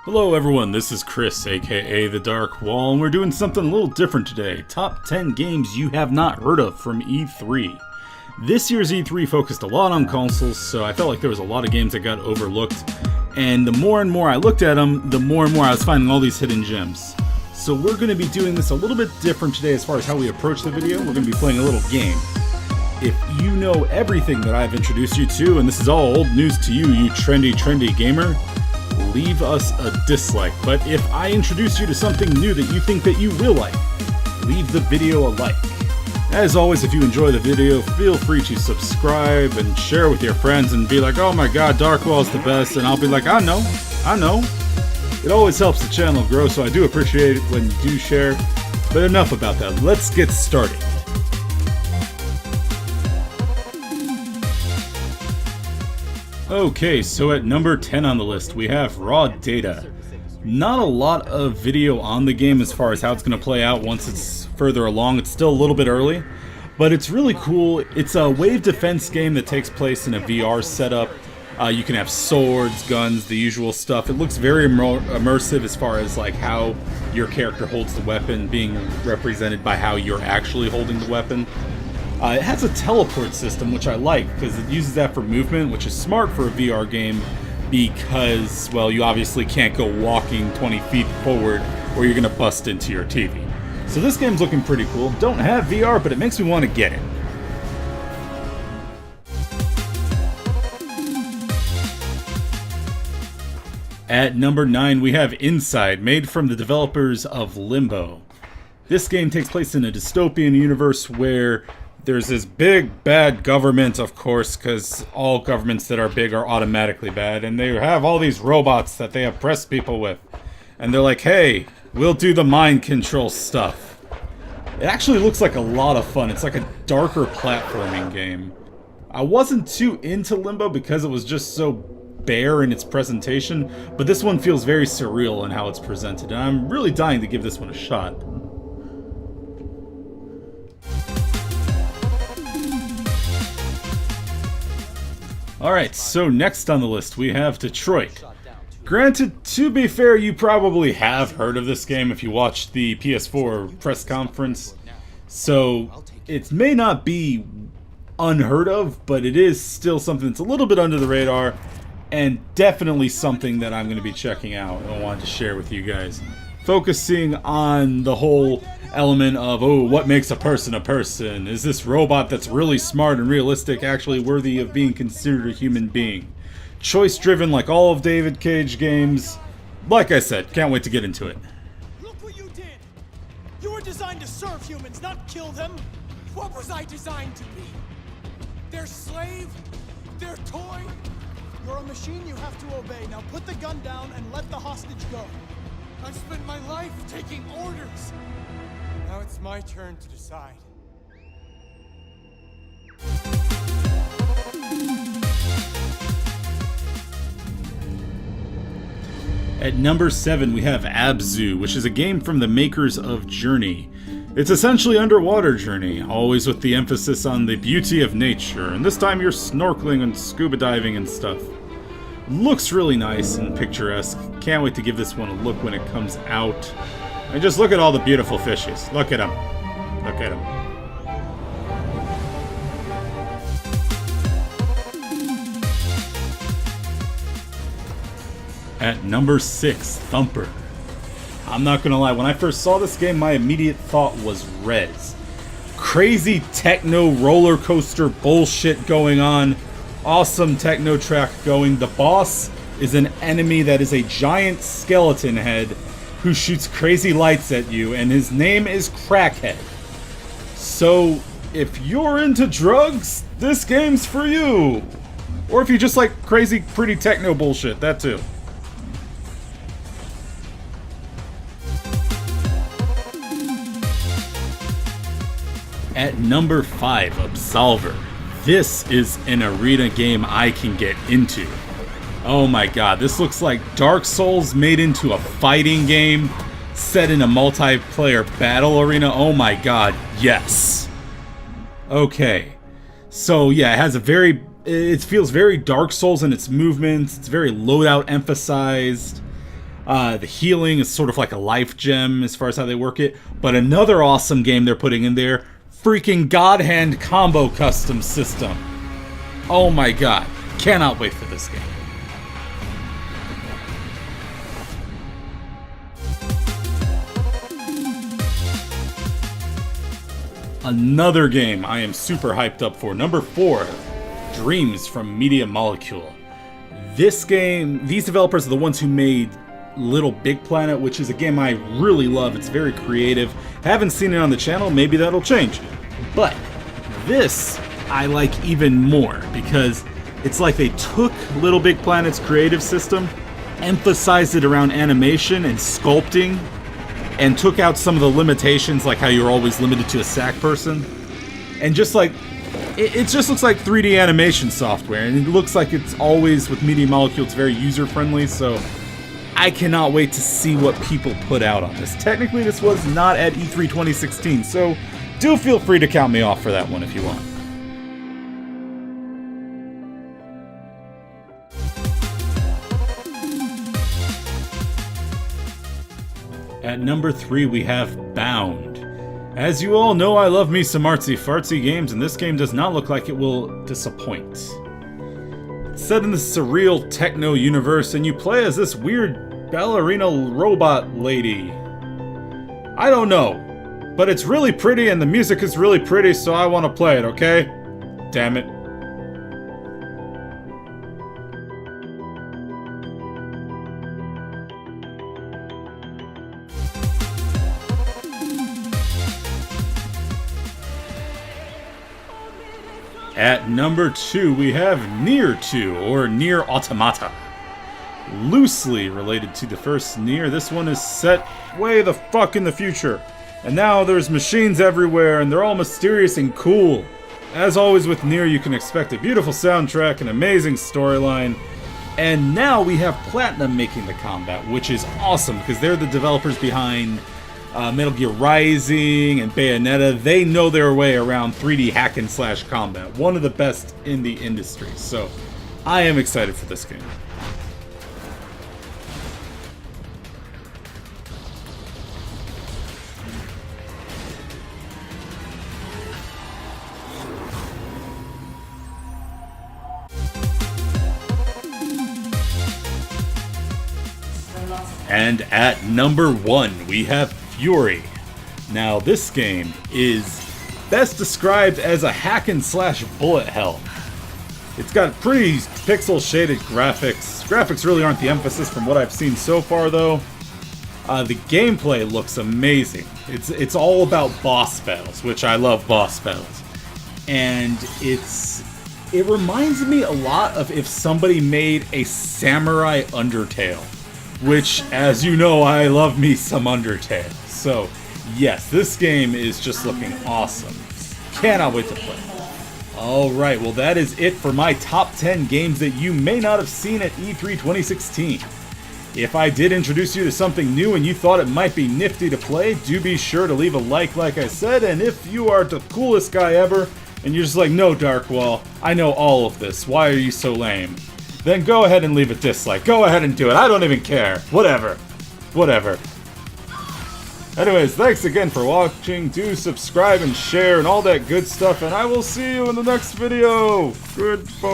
Hello everyone, this is Chris, aka The Dark Wall, and we're doing something a little different today. Top 10 games you have not heard of from E3. This year's E3 focused a lot on consoles, so I felt like there was a lot of games that got overlooked, and the more and more I looked at them, the more and more I was finding all these hidden gems. So we're going to be doing this a little bit different today as far as how we approach the video. We're going to be playing a little game. If you know everything that I've introduced you to, and this is all old news to you, you trendy gamer, leave us a dislike. But if I introduce you to something new that you think that you will like, leave the video a like. As always, if you enjoy the video, feel free to subscribe and share with your friends and be like, oh my god, Darkwall's the best, and I'll be like, I know. It always helps the channel grow, so I do appreciate it when you do share. But enough about that, let's get started. Okay, so at number 10 on the list, we have Raw Data. Not a lot of video on the game as far as how it's going to play out once it's further along. It's still a little bit early, but it's really cool. It's a wave defense game that takes place in a VR setup. You can have swords, guns, the usual stuff. It looks very immersive as far as like how your character holds the weapon being represented by how you're actually holding the weapon. It has a teleport system, which I like, because it uses that for movement, which is smart for a VR game, because, well, you obviously can't go walking 20 feet forward, or you're going to bust into your TV. So this game's looking pretty cool. Don't have VR, but it makes me want to get it. At number 9, we have Inside, made from the developers of Limbo. This game takes place in a dystopian universe where there's this big, bad government, of course, because all governments that are big are automatically bad, and they have all these robots that they oppress people with. And they're like, hey, we'll do the mind control stuff. It actually looks like a lot of fun. It's like a darker platforming game. I wasn't too into Limbo because it was just so bare in its presentation, but this one feels very surreal in how it's presented, and I'm really dying to give this one a shot. Alright, so next on the list we have Detroit. Granted, to be fair, you probably have heard of this game if you watched the PS4 press conference, so it may not be unheard of, but it is still something that's a little bit under the radar, and definitely something that I'm going to be checking out and I wanted to share with you guys. Focusing on the whole element of, oh, what makes a person a person? Is this robot that's really smart and realistic actually worthy of being considered a human being? Choice driven like all of David Cage games. Like I said, can't wait to get into it. Look what you did! You were designed to serve humans, not kill them! What was I designed to be? Their slave? Their toy? You're a machine you have to obey. Now put the gun down and let the hostage go. I've spent my life taking orders. Now it's my turn to decide. At number 7 we have Abzu, which is a game from the makers of Journey. It's essentially underwater Journey, always with the emphasis on the beauty of nature, and this time you're snorkeling and scuba diving and stuff. Looks really nice and picturesque. Can't wait to give this one a look when it comes out. And just look at all the beautiful fishes. Look at them. Look at them. At number 6, Thumper. I'm not gonna lie, when I first saw this game, my immediate thought was Rez. Crazy techno roller coaster bullshit going on. Awesome techno track going. The boss is an enemy that is a giant skeleton head who shoots crazy lights at you, and his name is Crackhead. So, if you're into drugs, this game's for you. Or if you just like crazy, pretty techno bullshit, that too. At number 5, Absolver. This is an arena game I can get into. Oh my god, this looks like Dark Souls made into a fighting game set in a multiplayer battle arena. Oh my god, yes. Okay. So yeah, it has it feels very Dark Souls in its movements. It's very loadout emphasized. The healing is sort of like a life gem as far as how they work it. But another awesome game they're putting in there, freaking God Hand combo custom system. Oh my god, cannot wait for this game. Another game I am super hyped up for. Number 4, Dreams from Media Molecule. This game, these developers are the ones who made Little Big Planet, which is a game I really love. It's very creative. Haven't seen it on the channel, maybe that'll change. But this I like even more because it's like they took Little Big Planet's creative system, emphasized it around animation and sculpting, and took out some of the limitations, like how you're always limited to a sack person. And just like, it just looks like 3D animation software, and it looks like it's always, with Media Molecule, it's very user-friendly, so I cannot wait to see what people put out on this. Technically, this was not at E3 2016, so do feel free to count me off for that one if you want. At number 3, we have Bound. As you all know, I love me some artsy-fartsy games, and this game does not look like it will disappoint. It's set in the surreal techno universe, and you play as this weird ballerina robot lady. I don't know, but it's really pretty, and the music is really pretty, so I want to play it, okay? Damn it. At number 2, we have Nier 2, or Nier Automata. Loosely related to the first Nier, this one is set way the fuck in the future. And now there's machines everywhere, and they're all mysterious and cool. As always with Nier, you can expect a beautiful soundtrack, an amazing storyline. And now we have Platinum making the combat, which is awesome, because they're the developers behind Metal Gear Rising and Bayonetta. They know their way around 3D hack and slash combat. One of the best in the industry. So I am excited for this game. And at number 1, we have Fury. Now, this game is best described as a hack and slash bullet hell. It's got pretty pixel shaded graphics. Graphics really aren't the emphasis from what I've seen so far, though. The gameplay looks amazing. It's all about boss battles, which I love boss battles. And it reminds me a lot of if somebody made a Samurai Undertale. Which, as you know, I love me some Undertale. So, yes, this game is just looking awesome. Cannot wait to play. Alright, well that is it for my top 10 games that you may not have seen at E3 2016. If I did introduce you to something new and you thought it might be nifty to play, do be sure to leave a like I said, and if you are the coolest guy ever, and you're just like, no Darkwall, I know all of this, why are you so lame? Then go ahead and leave a dislike. Go ahead and do it. I don't even care. Whatever. Anyways, thanks again for watching. Do subscribe and share and all that good stuff. And I will see you in the next video. Goodbye.